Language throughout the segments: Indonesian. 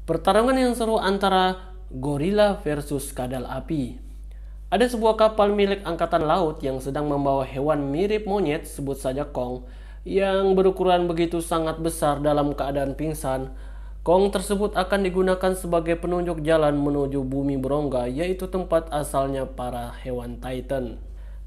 Pertarungan yang seru antara gorila versus kadal api. Ada sebuah kapal milik angkatan laut yang sedang membawa hewan mirip monyet, sebut saja Kong, yang berukuran begitu sangat besar dalam keadaan pingsan. Kong tersebut akan digunakan sebagai penunjuk jalan menuju bumi berongga, yaitu tempat asalnya para hewan Titan.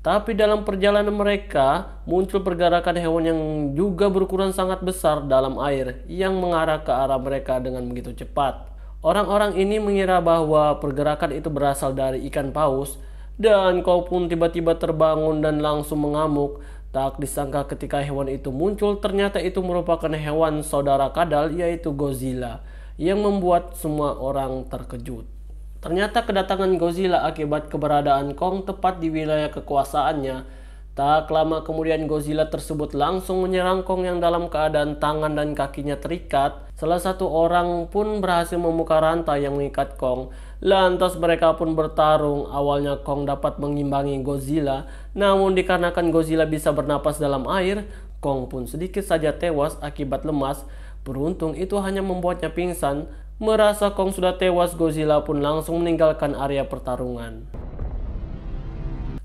Tapi dalam perjalanan mereka, muncul pergerakan hewan yang juga berukuran sangat besar dalam air yang mengarah ke arah mereka dengan begitu cepat. Orang-orang ini mengira bahwa pergerakan itu berasal dari ikan paus, dan Kong pun tiba-tiba terbangun dan langsung mengamuk. Tak disangka ketika hewan itu muncul, ternyata itu merupakan hewan saudara kadal, yaitu Godzilla, yang membuat semua orang terkejut. Ternyata kedatangan Godzilla akibat keberadaan Kong tepat di wilayah kekuasaannya. Tak lama kemudian Godzilla tersebut langsung menyerang Kong yang dalam keadaan tangan dan kakinya terikat. Salah satu orang pun berhasil membuka rantai yang mengikat Kong. Lantas mereka pun bertarung. Awalnya Kong dapat mengimbangi Godzilla, namun dikarenakan Godzilla bisa bernapas dalam air, Kong pun sedikit saja tewas akibat lemas. Beruntung itu hanya membuatnya pingsan. Merasa Kong sudah tewas, Godzilla pun langsung meninggalkan area pertarungan.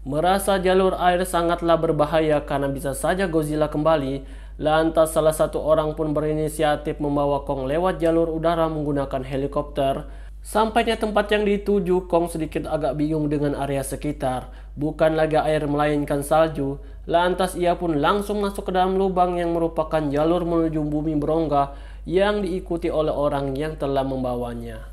Merasa jalur air sangatlah berbahaya karena bisa saja Godzilla kembali, lantas salah satu orang pun berinisiatif membawa Kong lewat jalur udara menggunakan helikopter. Sampainya tempat yang dituju, Kong sedikit agak bingung dengan area sekitar. Bukan lagi air melainkan salju. Lantas ia pun langsung masuk ke dalam lubang yang merupakan jalur menuju bumi berongga yang diikuti oleh orang yang telah membawanya.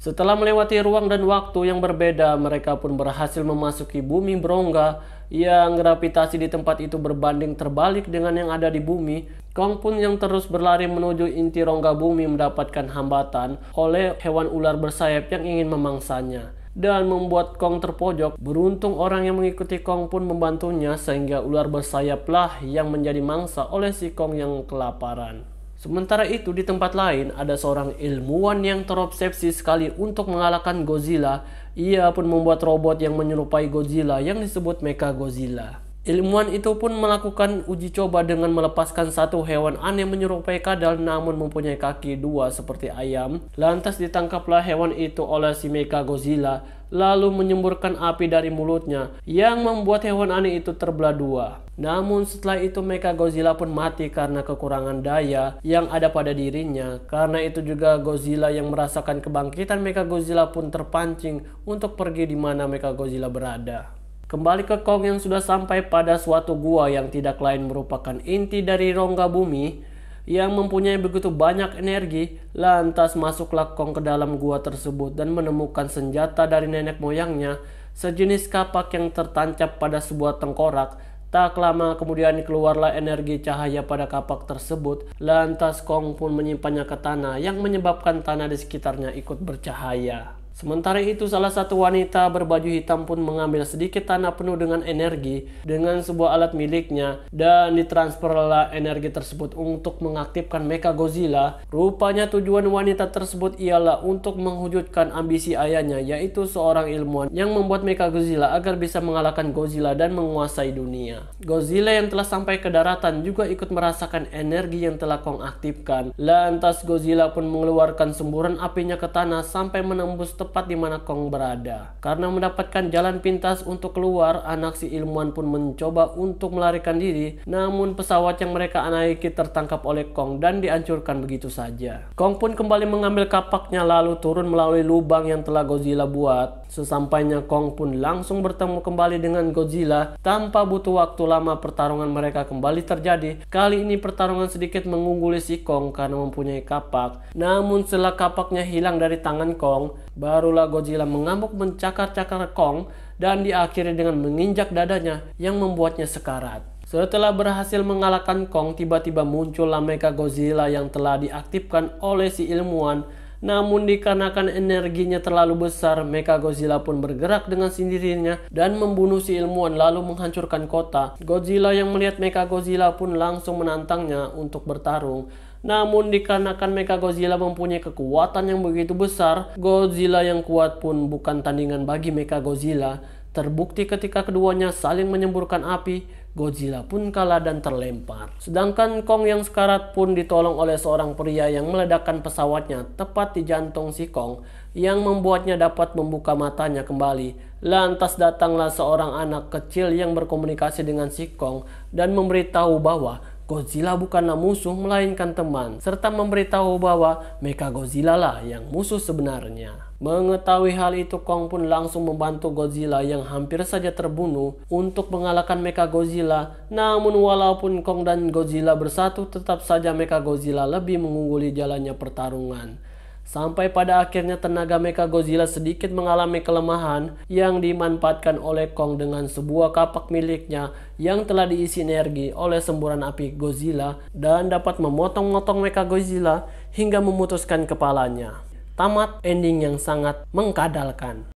Setelah melewati ruang dan waktu yang berbeda, mereka pun berhasil memasuki bumi berongga yang gravitasi di tempat itu berbanding terbalik dengan yang ada di bumi. Kong pun yang terus berlari menuju inti rongga bumi mendapatkan hambatan oleh hewan ular bersayap yang ingin memangsanya dan membuat Kong terpojok. Beruntung orang yang mengikuti Kong pun membantunya sehingga ular bersayaplah yang menjadi mangsa oleh si Kong yang kelaparan. Sementara itu di tempat lain ada seorang ilmuwan yang terobsesi sekali untuk mengalahkan Godzilla. Ia pun membuat robot yang menyerupai Godzilla yang disebut Mechagodzilla. Ilmuwan itu pun melakukan uji coba dengan melepaskan satu hewan aneh menyerupai kadal namun mempunyai kaki dua seperti ayam. Lantas ditangkaplah hewan itu oleh si Mechagodzilla, lalu menyemburkan api dari mulutnya yang membuat hewan aneh itu terbelah dua. Namun setelah itu Mechagodzilla pun mati karena kekurangan daya yang ada pada dirinya. Karena itu juga Godzilla yang merasakan kebangkitan Mechagodzilla pun terpancing untuk pergi di mana Mechagodzilla berada. Kembali ke Kong yang sudah sampai pada suatu gua yang tidak lain merupakan inti dari rongga bumi yang mempunyai begitu banyak energi. Lantas masuklah Kong ke dalam gua tersebut dan menemukan senjata dari nenek moyangnya, sejenis kapak yang tertancap pada sebuah tengkorak. Tak lama kemudian keluarlah energi cahaya pada kapak tersebut. Lantas Kong pun menyimpannya ke tanah yang menyebabkan tanah di sekitarnya ikut bercahaya. Sementara itu salah satu wanita berbaju hitam pun mengambil sedikit tanah penuh dengan energi dengan sebuah alat miliknya dan ditransferlah energi tersebut untuk mengaktifkan Mechagodzilla. Rupanya tujuan wanita tersebut ialah untuk mewujudkan ambisi ayahnya, yaitu seorang ilmuwan yang membuat Mechagodzilla agar bisa mengalahkan Godzilla dan menguasai dunia. Godzilla yang telah sampai ke daratan juga ikut merasakan energi yang telah Kong aktifkan. Lantas Godzilla pun mengeluarkan semburan apinya ke tanah sampai menembus tepat di mana Kong berada. Karena mendapatkan jalan pintas untuk keluar, anak si ilmuwan pun mencoba untuk melarikan diri. Namun pesawat yang mereka naiki tertangkap oleh Kong dan dihancurkan begitu saja. Kong pun kembali mengambil kapaknya lalu turun melalui lubang yang telah Godzilla buat. Sesampainya Kong pun langsung bertemu kembali dengan Godzilla. Tanpa butuh waktu lama pertarungan mereka kembali terjadi. Kali ini pertarungan sedikit mengungguli si Kong karena mempunyai kapak. Namun setelah kapaknya hilang dari tangan Kong, barulah Godzilla mengamuk mencakar-cakar Kong dan diakhiri dengan menginjak dadanya yang membuatnya sekarat. Setelah berhasil mengalahkan Kong, tiba-tiba muncullah Mechagodzilla yang telah diaktifkan oleh si ilmuwan. Namun dikarenakan energinya terlalu besar, Mechagodzilla pun bergerak dengan sendirinya dan membunuh si ilmuwan lalu menghancurkan kota. Godzilla yang melihat Mechagodzilla pun langsung menantangnya untuk bertarung. Namun dikarenakan Mechagodzilla mempunyai kekuatan yang begitu besar, Godzilla yang kuat pun bukan tandingan bagi Mechagodzilla. Terbukti ketika keduanya saling menyemburkan api, Godzilla pun kalah dan terlempar. Sedangkan Kong yang sekarat pun ditolong oleh seorang pria yang meledakkan pesawatnya tepat di jantung si Kong, yang membuatnya dapat membuka matanya kembali. Lantas datanglah seorang anak kecil yang berkomunikasi dengan si Kong dan memberitahu bahwa Godzilla bukanlah musuh melainkan teman, serta memberitahu bahwa Mechagodzilla lah yang musuh sebenarnya. Mengetahui hal itu, Kong pun langsung membantu Godzilla yang hampir saja terbunuh untuk mengalahkan Mechagodzilla. Namun walaupun Kong dan Godzilla bersatu, tetap saja Mechagodzilla lebih mengungguli jalannya pertarungan. Sampai pada akhirnya tenaga Mechagodzilla sedikit mengalami kelemahan yang dimanfaatkan oleh Kong dengan sebuah kapak miliknya yang telah diisi energi oleh semburan api Godzilla dan dapat memotong-motong Mechagodzilla hingga memutuskan kepalanya. Tamat ending yang sangat mengkadalkan.